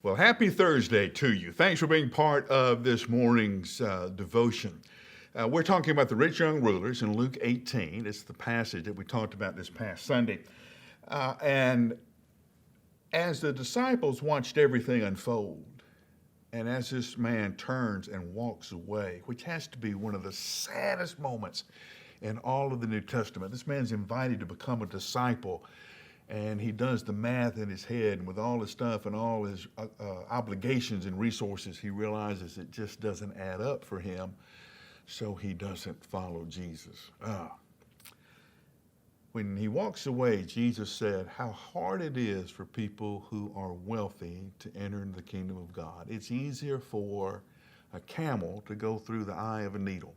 Well, happy Thursday to you. Thanks for being part of this morning's devotion. We're talking about the rich young rulers in Luke 18. It's the passage that we talked about this past Sunday. And as the disciples watched everything unfold, and as this man turns and walks away, which has to be one of the saddest moments in all of the New Testament, this man's invited to become a disciple. And he does the math in his head, and with all his stuff and all his obligations and resources, he realizes it just doesn't add up for him, so he doesn't follow Jesus. When he walks away, Jesus said how hard it is for people who are wealthy to enter into the kingdom of God. It's easier for a camel to go through the eye of a needle.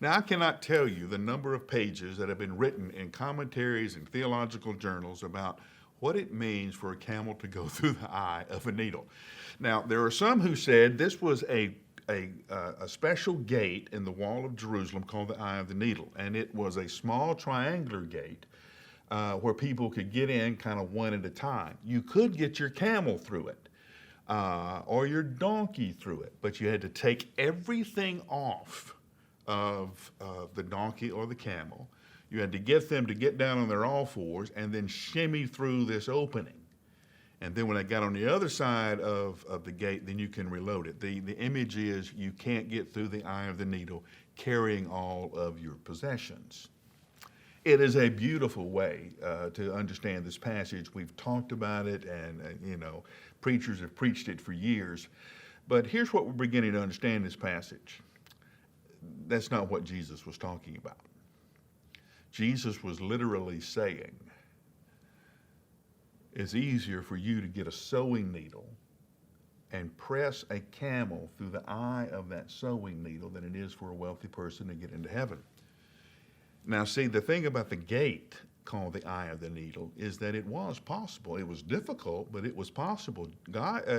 Now, I cannot tell you the number of pages that have been written in commentaries and theological journals about what it means for a camel to go through the eye of a needle. Now, there are some who said this was a special gate in the wall of Jerusalem called the Eye of the Needle, and it was a small triangular gate where people could get in kind of one at a time. You could get your camel through it. Or your donkey through it, but you had to take everything off of the donkey or the camel. You had to get them to get down on their all fours and then shimmy through this opening. And then when they got on the other side of the gate, then you can reload it. The image is you can't get through the eye of the needle carrying all of your possessions. It is a beautiful way to understand this passage. We've talked about it, and preachers have preached it for years. But here's what we're beginning to understand this passage. That's not what Jesus was talking about. Jesus was literally saying, it's easier for you to get a sewing needle and press a camel through the eye of that sewing needle than it is for a wealthy person to get into heaven. Now, see, the thing about the gate called the Eye of the Needle is that it was possible. It was difficult, but it was possible.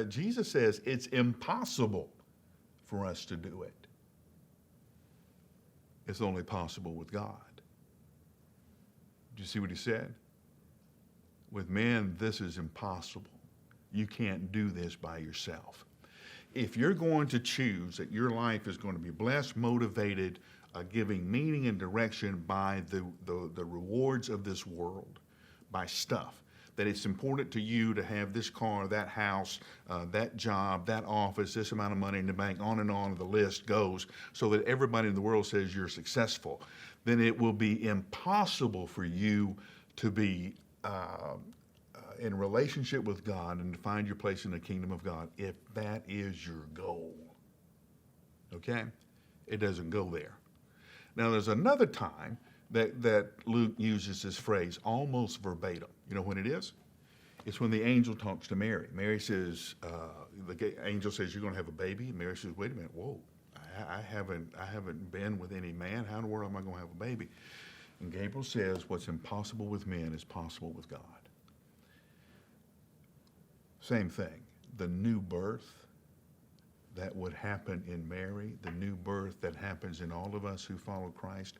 Jesus says it's impossible for us to do it. It's only possible with God. Do you see what he said? With men, this is impossible. You can't do this by yourself. If you're going to choose that your life is going to be blessed, motivated, giving meaning and direction by the rewards of this world, by stuff, that it's important to you to have this car, that house, that job, that office, this amount of money in the bank, on the list goes, so that everybody in the world says you're successful, then it will be impossible for you to be in relationship with God and to find your place in the kingdom of God if that is your goal. Okay? It doesn't go there. Now, there's another time that Luke uses this phrase almost verbatim. You know when it is? It's when the angel talks to Mary. Mary says, the angel says, you're going to have a baby. And Mary says, wait a minute, whoa, I haven't been with any man. How in the world am I going to have a baby? And Gabriel says, what's impossible with men is possible with God. Same thing. The new birth that would happen in Mary, the new birth that happens in all of us who follow Christ,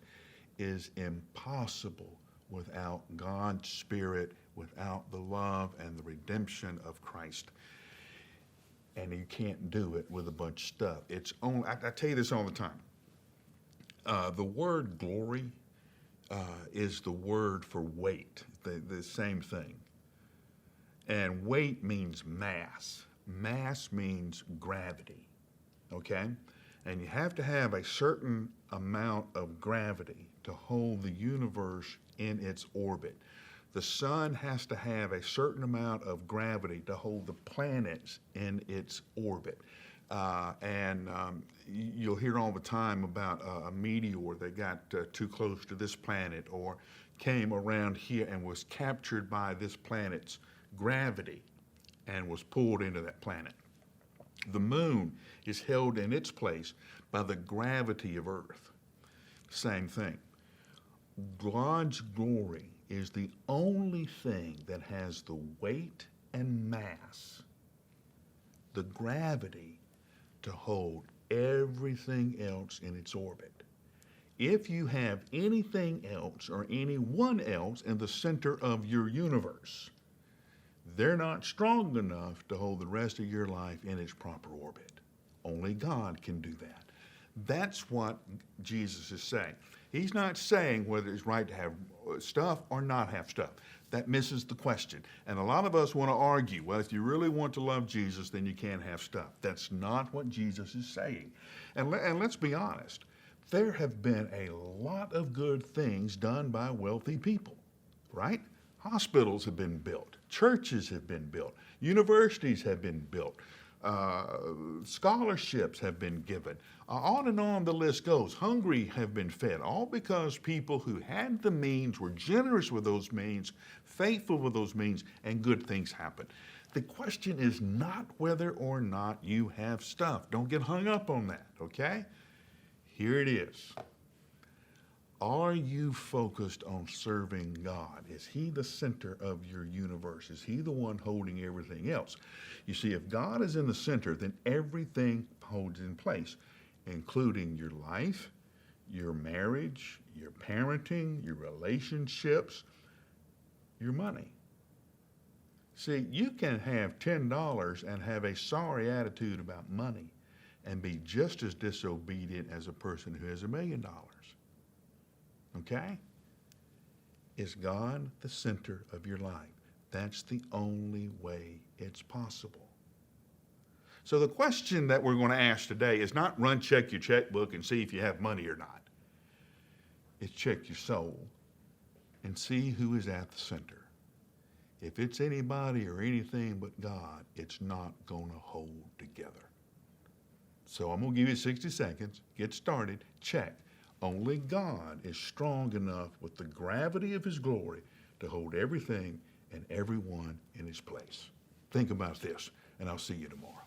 is impossible without God's Spirit, without the love and the redemption of Christ. And you can't do it with a bunch of stuff. It's only, I tell you this all the time. The word glory is the word for weight, the same thing. And weight means mass. Mass means gravity, okay? And you have to have a certain amount of gravity to hold the universe in its orbit. The sun has to have a certain amount of gravity to hold the planets in its orbit. You'll hear all the time about a meteor that got too close to this planet or came around here and was captured by this planet's gravity and was pulled into that planet. The moon is held in its place by the gravity of Earth. Same thing. God's glory is the only thing that has the weight and mass, the gravity to hold everything else in its orbit. If you have anything else or anyone else in the center of your universe, they're not strong enough to hold the rest of your life in its proper orbit. Only God can do that. That's what Jesus is saying. He's not saying whether it's right to have stuff or not have stuff. That misses the question. And a lot of us want to argue, well, if you really want to love Jesus, then you can't have stuff. That's not what Jesus is saying. And let's be honest. There have been a lot of good things done by wealthy people, right? Hospitals have been built. Churches have been built. Universities have been built. Scholarships have been given. On and on the list goes. Hungry have been fed, all because people who had the means were generous with those means, faithful with those means, and good things happen. The question is not whether or not you have stuff. Don't get hung up on that, okay? Here it is. Are you focused on serving God? Is He the center of your universe? Is He the one holding everything else? You see, if God is in the center, then everything holds in place, including your life, your marriage, your parenting, your relationships, your money. See, you can have $10 and have a sorry attitude about money and be just as disobedient as a person who has $1 million. Okay? Is God the center of your life? That's the only way it's possible. So the question that we're going to ask today is not run check your checkbook and see if you have money or not. It's check your soul and see who is at the center. If it's anybody or anything but God, it's not going to hold together. So I'm going to give you 60 seconds. Get started. Check. Only God is strong enough with the gravity of His glory to hold everything and everyone in His place. Think about this, and I'll see you tomorrow.